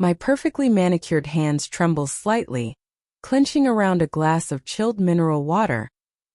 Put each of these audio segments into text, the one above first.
My perfectly manicured hands tremble slightly, clenching around a glass of chilled mineral water,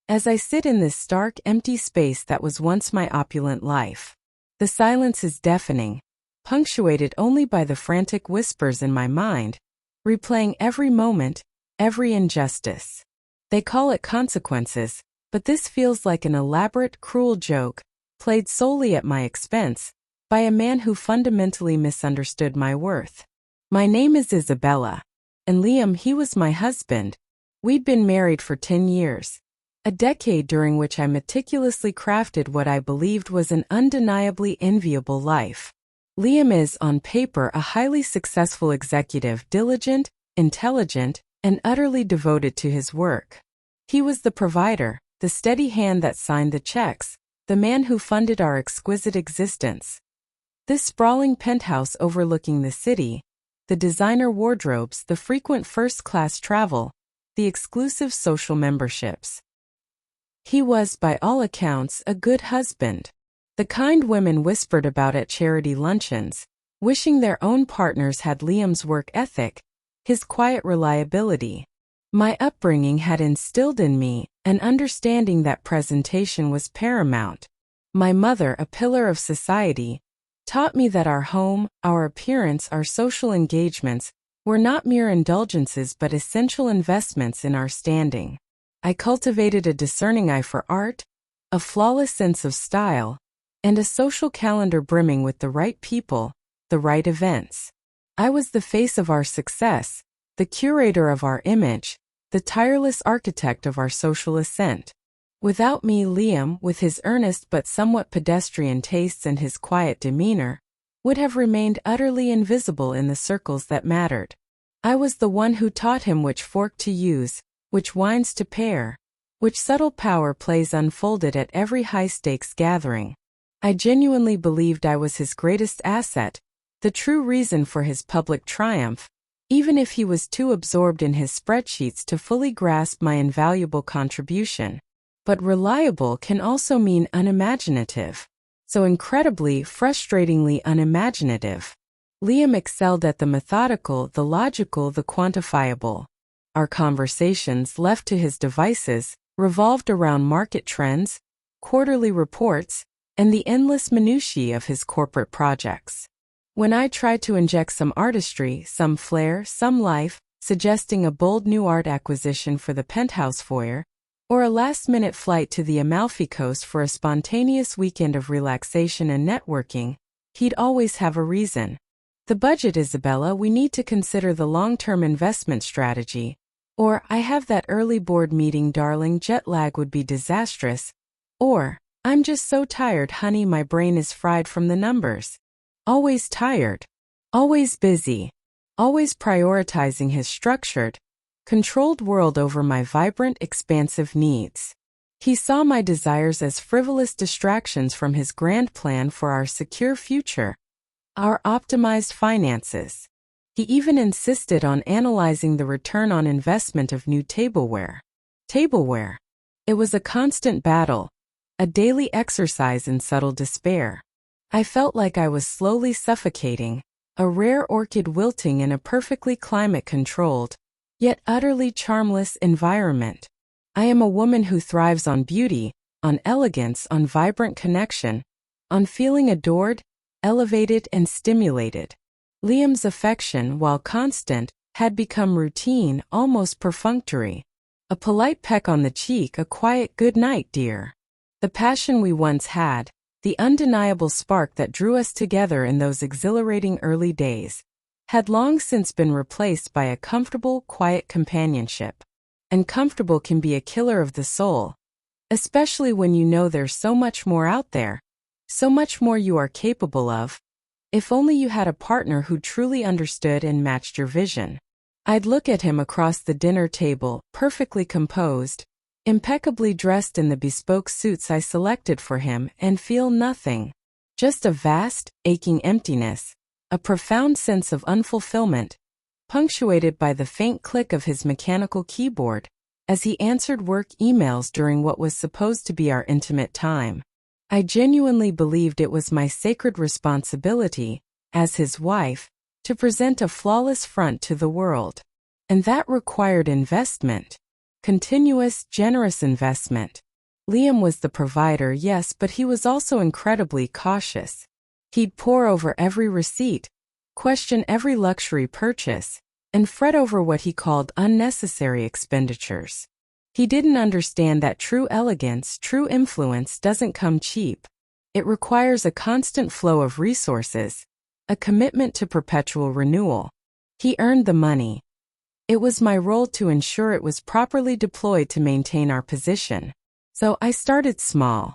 as I sit in this stark, empty space that was once my opulent life. The silence is deafening, punctuated only by the frantic whispers in my mind, replaying every moment, every injustice. They call it consequences, but this feels like an elaborate, cruel joke, played solely at my expense, by a man who fundamentally misunderstood my worth. My name is Isabella, and Liam, he was my husband. We'd been married for 10 years. A decade during which I meticulously crafted what I believed was an undeniably enviable life. Liam is, on paper, a highly successful executive, diligent, intelligent, and utterly devoted to his work. He was the provider, the steady hand that signed the checks, the man who funded our exquisite existence. This sprawling penthouse overlooking the city, the designer wardrobes, the frequent first-class travel, the exclusive social memberships. He was, by all accounts, a good husband. The kind women whispered about at charity luncheons, wishing their own partners had Liam's work ethic, his quiet reliability. My upbringing had instilled in me an understanding that presentation was paramount. My mother, a pillar of society, taught me that our home, our appearance, our social engagements were not mere indulgences but essential investments in our standing. I cultivated a discerning eye for art, a flawless sense of style, and a social calendar brimming with the right people, the right events. I was the face of our success, the curator of our image, the tireless architect of our social ascent. Without me, Liam, with his earnest but somewhat pedestrian tastes and his quiet demeanor, would have remained utterly invisible in the circles that mattered. I was the one who taught him which fork to use, which wines to pair, which subtle power plays unfolded at every high-stakes gathering. I genuinely believed I was his greatest asset, the true reason for his public triumph, even if he was too absorbed in his spreadsheets to fully grasp my invaluable contribution. But reliable can also mean unimaginative. So incredibly, frustratingly unimaginative. Liam excelled at the methodical, the logical, the quantifiable. Our conversations, left to his devices, revolved around market trends, quarterly reports, and the endless minutiae of his corporate projects. When I tried to inject some artistry, some flair, some life, suggesting a bold new art acquisition for the penthouse foyer, or a last-minute flight to the Amalfi Coast for a spontaneous weekend of relaxation and networking, he'd always have a reason. The budget, Isabella, we need to consider the long-term investment strategy. Or, I have that early board meeting, darling, jet lag would be disastrous. Or, I'm just so tired, honey, my brain is fried from the numbers. Always tired. Always busy. Always prioritizing his structured, controlled world over my vibrant, expansive needs. He saw my desires as frivolous distractions from his grand plan for our secure future, our optimized finances. He even insisted on analyzing the return on investment of new tableware. Tableware. It was a constant battle, a daily exercise in subtle despair. I felt like I was slowly suffocating, a rare orchid wilting in a perfectly climate-controlled, yet utterly charmless environment. I am a woman who thrives on beauty, on elegance, on vibrant connection, on feeling adored, elevated, and stimulated. Liam's affection, while constant, had become routine, almost perfunctory. A polite peck on the cheek, a quiet good night, dear. The passion we once had, the undeniable spark that drew us together in those exhilarating early days, had long since been replaced by a comfortable, quiet companionship. And comfortable can be a killer of the soul, especially when you know there's so much more out there, so much more you are capable of. If only you had a partner who truly understood and matched your vision. I'd look at him across the dinner table, perfectly composed, impeccably dressed in the bespoke suits I selected for him, and feel nothing. Just a vast, aching emptiness, a profound sense of unfulfillment, punctuated by the faint click of his mechanical keyboard, as he answered work emails during what was supposed to be our intimate time. I genuinely believed it was my sacred responsibility, as his wife, to present a flawless front to the world. And that required investment. Continuous, generous investment. Liam was the provider, yes, but he was also incredibly cautious. He'd pore over every receipt, question every luxury purchase, and fret over what he called unnecessary expenditures. He didn't understand that true elegance, true influence doesn't come cheap. It requires a constant flow of resources, a commitment to perpetual renewal. He earned the money. It was my role to ensure it was properly deployed to maintain our position. So I started small.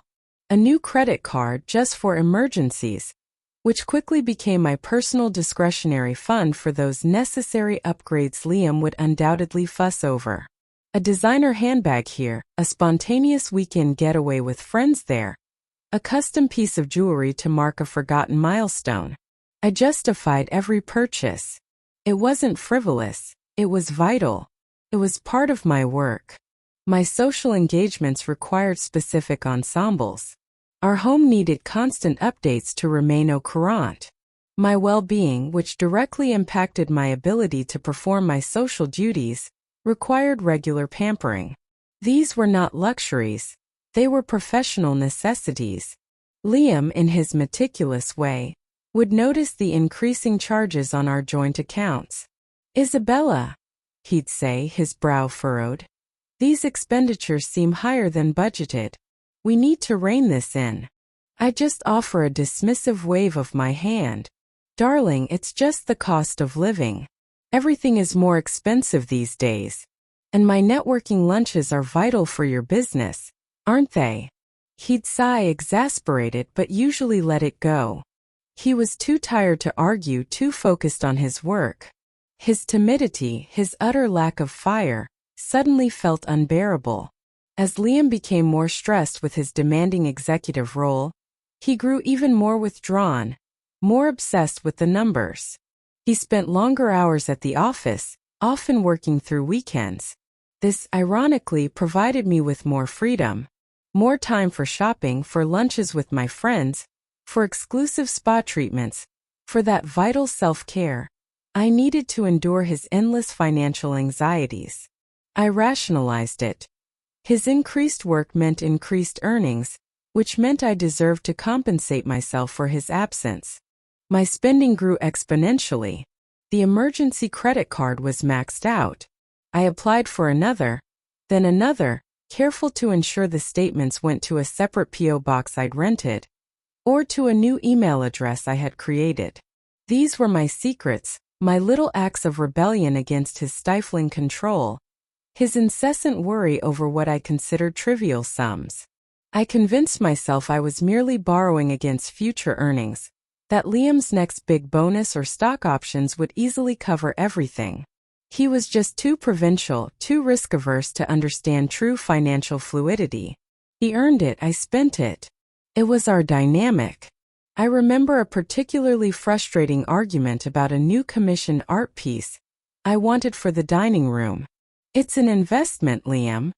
A new credit card just for emergencies, which quickly became my personal discretionary fund for those necessary upgrades Liam would undoubtedly fuss over. A designer handbag here, a spontaneous weekend getaway with friends there, a custom piece of jewelry to mark a forgotten milestone. I justified every purchase. It wasn't frivolous, it was vital. It was part of my work. My social engagements required specific ensembles. Our home needed constant updates to remain au courant. My well-being, which directly impacted my ability to perform my social duties, required regular pampering. These were not luxuries. They were professional necessities. Liam, in his meticulous way, would notice the increasing charges on our joint accounts. "Isabella," he'd say, his brow furrowed. "These expenditures seem higher than budgeted. We need to rein this in." I just offer a dismissive wave of my hand. "Darling, it's just the cost of living. Everything is more expensive these days. And my networking lunches are vital for your business, aren't they?" He'd sigh, exasperated, but usually let it go. He was too tired to argue, too focused on his work. His timidity, his utter lack of fire, suddenly felt unbearable. As Liam became more stressed with his demanding executive role, he grew even more withdrawn, more obsessed with the numbers. He spent longer hours at the office, often working through weekends. This, ironically, provided me with more freedom, more time for shopping, for lunches with my friends, for exclusive spa treatments, for that vital self-care. I needed to endure his endless financial anxieties. I rationalized it. His increased work meant increased earnings, which meant I deserved to compensate myself for his absence. My spending grew exponentially. The emergency credit card was maxed out. I applied for another, then another, careful to ensure the statements went to a separate P.O. box I'd rented, or to a new email address I had created. These were my secrets, my little acts of rebellion against his stifling control, his incessant worry over what I considered trivial sums. I convinced myself I was merely borrowing against future earnings, that Liam's next big bonus or stock options would easily cover everything. He was just too provincial, too risk-averse to understand true financial fluidity. He earned it, I spent it. It was our dynamic. I remember a particularly frustrating argument about a new commissioned art piece I wanted for the dining room. "It's an investment, Liam,"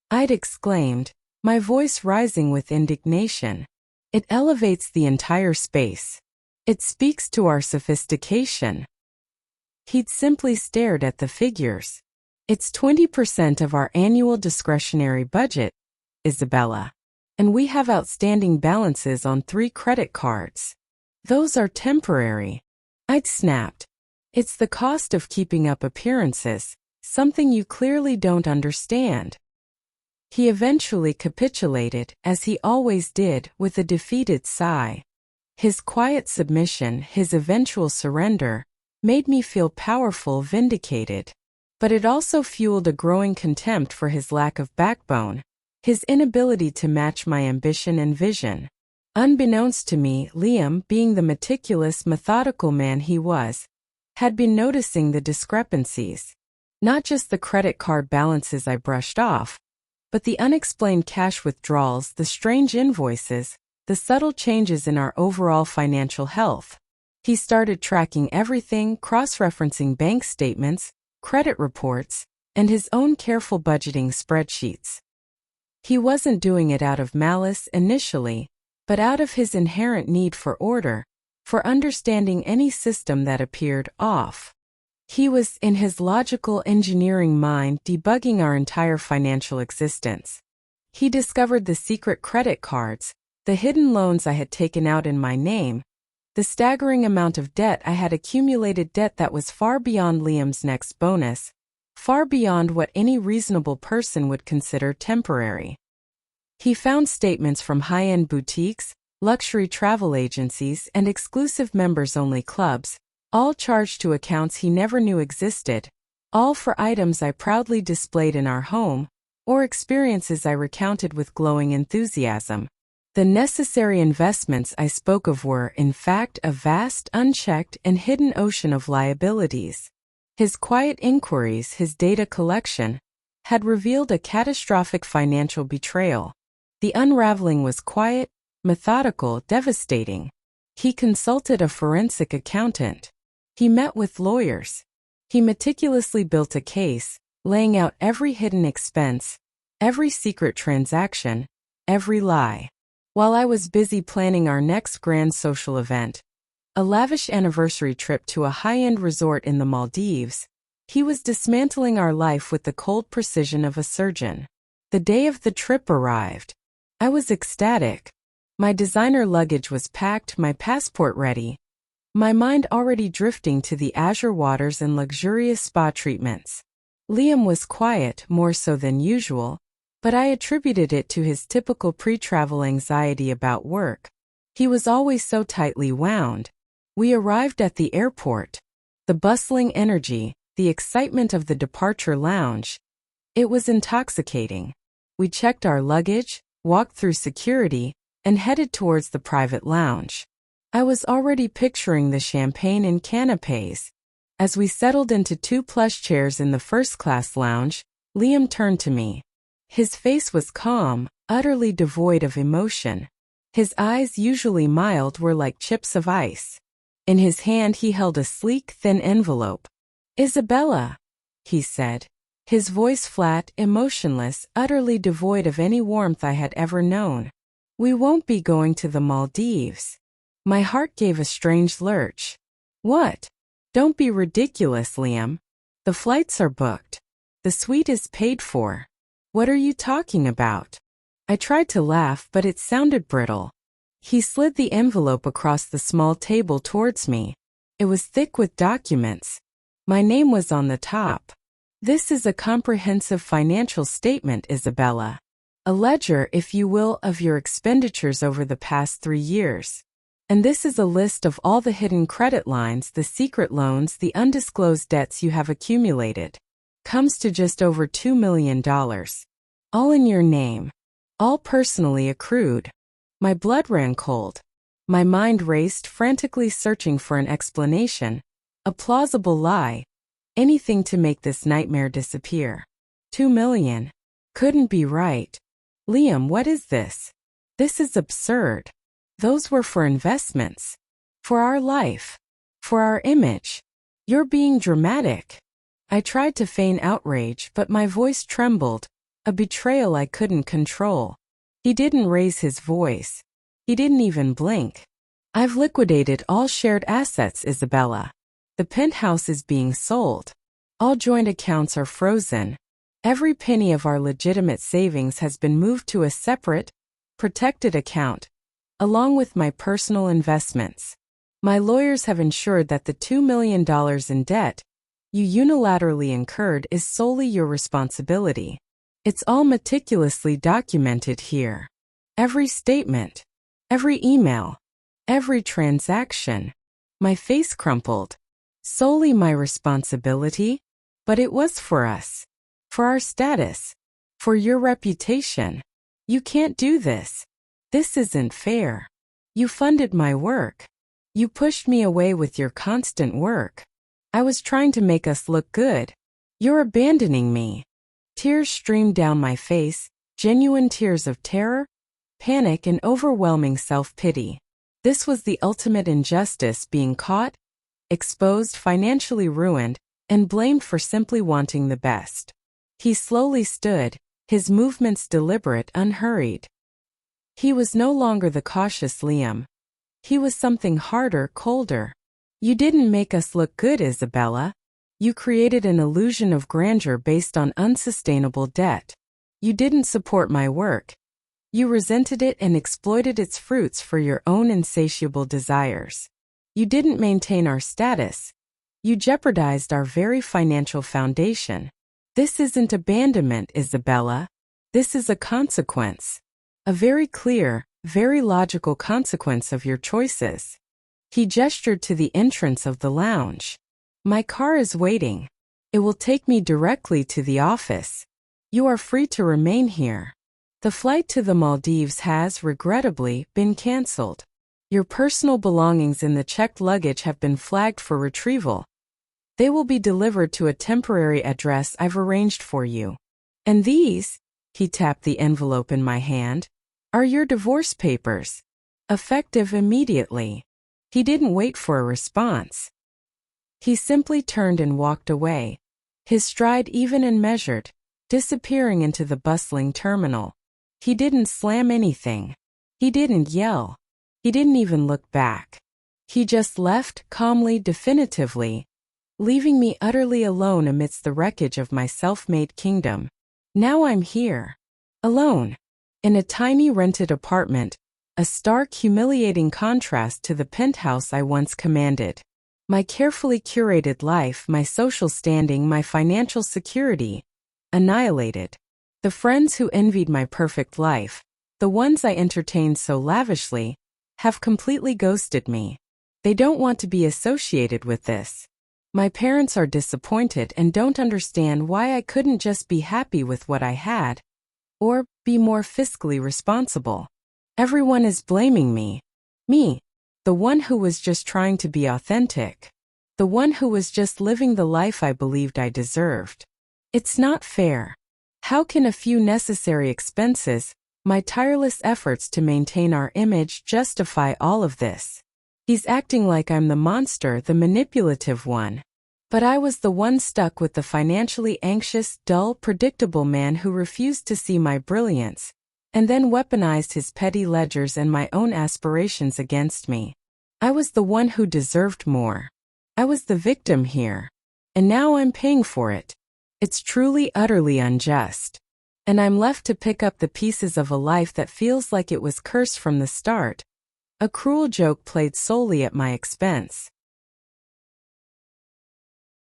I'd exclaimed, my voice rising with indignation. "It elevates the entire space. It speaks to our sophistication." He'd simply stared at the figures. "It's 20% of our annual discretionary budget, Isabella. And we have outstanding balances on 3 credit cards. Those are temporary." I'd snapped. "It's the cost of keeping up appearances, something you clearly don't understand." He eventually capitulated, as he always did, with a defeated sigh. His quiet submission, his eventual surrender, made me feel powerful, vindicated. But it also fueled a growing contempt for his lack of backbone, his inability to match my ambition and vision. Unbeknownst to me, Liam, being the meticulous, methodical man he was, had been noticing the discrepancies. Not just the credit card balances I brushed off, but the unexplained cash withdrawals, the strange invoices, the subtle changes in our overall financial health. He started tracking everything, cross-referencing bank statements, credit reports, and his own careful budgeting spreadsheets. He wasn't doing it out of malice initially, but out of his inherent need for order, for understanding any system that appeared off. He was, in his logical engineering mind, debugging our entire financial existence. He discovered the secret credit cards, the hidden loans I had taken out in my name, the staggering amount of debt I had accumulated, debt that was far beyond Liam's next bonus, far beyond what any reasonable person would consider temporary. He found statements from high-end boutiques, luxury travel agencies, and exclusive members-only clubs, all charged to accounts he never knew existed, all for items I proudly displayed in our home, or experiences I recounted with glowing enthusiasm. The necessary investments I spoke of were, in fact, a vast, unchecked, and hidden ocean of liabilities. His quiet inquiries, his data collection, had revealed a catastrophic financial betrayal. The unraveling was quiet, methodical, devastating. He consulted a forensic accountant. He met with lawyers. He meticulously built a case, laying out every hidden expense, every secret transaction, every lie. While I was busy planning our next grand social event, a lavish anniversary trip to a high-end resort in the Maldives, he was dismantling our life with the cold precision of a surgeon. The day of the trip arrived. I was ecstatic. My designer luggage was packed, my passport ready, my mind already drifting to the azure waters and luxurious spa treatments. Liam was quiet, more so than usual, but I attributed it to his typical pre-travel anxiety about work. He was always so tightly wound. We arrived at the airport. The bustling energy, the excitement of the departure lounge. It was intoxicating. We checked our luggage, walked through security, and headed towards the private lounge. I was already picturing the champagne and canapés. As we settled into 2 plush chairs in the first-class lounge, Liam turned to me. His face was calm, utterly devoid of emotion. His eyes, usually mild, were like chips of ice. In his hand he held a sleek, thin envelope. "Isabella," he said, his voice flat, emotionless, utterly devoid of any warmth I had ever known. "We won't be going to the Maldives." My heart gave a strange lurch. "What? Don't be ridiculous, Liam. The flights are booked. The suite is paid for. What are you talking about?" I tried to laugh, but it sounded brittle. He slid the envelope across the small table towards me. It was thick with documents. My name was on the top. "This is a comprehensive financial statement, Isabella. A ledger, if you will, of your expenditures over the past 3 years. And this is a list of all the hidden credit lines, the secret loans, the undisclosed debts you have accumulated. Comes to just over $2 million. All in your name. All personally accrued." My blood ran cold. My mind raced, frantically searching for an explanation, a plausible lie, anything to make this nightmare disappear. 2 million. Couldn't be right. "Liam, what is this? This is absurd. Those were for investments. For our life. For our image. You're being dramatic." I tried to feign outrage, but my voice trembled, a betrayal I couldn't control. He didn't raise his voice. He didn't even blink. "I've liquidated all shared assets, Isabella. The penthouse is being sold. All joint accounts are frozen. Every penny of our legitimate savings has been moved to a separate, protected account, along with my personal investments. My lawyers have ensured that the $2 million in debt you unilaterally incurred is solely your responsibility. It's all meticulously documented here. Every statement, every email, every transaction." My face crumpled. "Solely my responsibility? But it was for us. For our status. For your reputation. You can't do this. This isn't fair. You funded my work. You pushed me away with your constant work. I was trying to make us look good. You're abandoning me." Tears streamed down my face, genuine tears of terror, panic, and overwhelming self-pity. This was the ultimate injustice, being caught, exposed, financially ruined, and blamed for simply wanting the best. He slowly stood, his movements deliberate, unhurried. He was no longer the cautious Liam. He was something harder, colder. You didn't make us look good, Isabella. You created an illusion of grandeur based on unsustainable debt. You didn't support my work. You resented it and exploited its fruits for your own insatiable desires. You didn't maintain our status. You jeopardized our very financial foundation. This isn't abandonment, Isabella. This is a consequence. A very clear, very logical consequence of your choices. He gestured to the entrance of the lounge. My car is waiting. It will take me directly to the office. You are free to remain here. The flight to the Maldives has, regrettably, been cancelled. Your personal belongings in the checked luggage have been flagged for retrieval. They will be delivered to a temporary address I've arranged for you. And these, he tapped the envelope in my hand, are your divorce papers. Effective immediately. He didn't wait for a response. He simply turned and walked away, his stride even and measured, disappearing into the bustling terminal. He didn't slam anything. He didn't yell. He didn't even look back. He just left, calmly, definitively, leaving me utterly alone amidst the wreckage of my self-made kingdom. Now I'm here. Alone. In a tiny rented apartment, a stark, humiliating contrast to the penthouse I once commanded. My carefully curated life, my social standing, my financial security, annihilated. The friends who envied my perfect life, the ones I entertained so lavishly, have completely ghosted me. They don't want to be associated with this. My parents are disappointed and don't understand why I couldn't just be happy with what I had, or be more fiscally responsible. Everyone is blaming me. Me, the one who was just trying to be authentic. The one who was just living the life I believed I deserved. It's not fair. How can a few necessary expenses, my tireless efforts to maintain our image, justify all of this? He's acting like I'm the monster, the manipulative one. But I was the one stuck with the financially anxious, dull, predictable man who refused to see my brilliance, and then weaponized his petty ledgers and my own aspirations against me. I was the one who deserved more. I was the victim here. And now I'm paying for it. It's truly, utterly unjust. And I'm left to pick up the pieces of a life that feels like it was cursed from the start. A cruel joke played solely at my expense.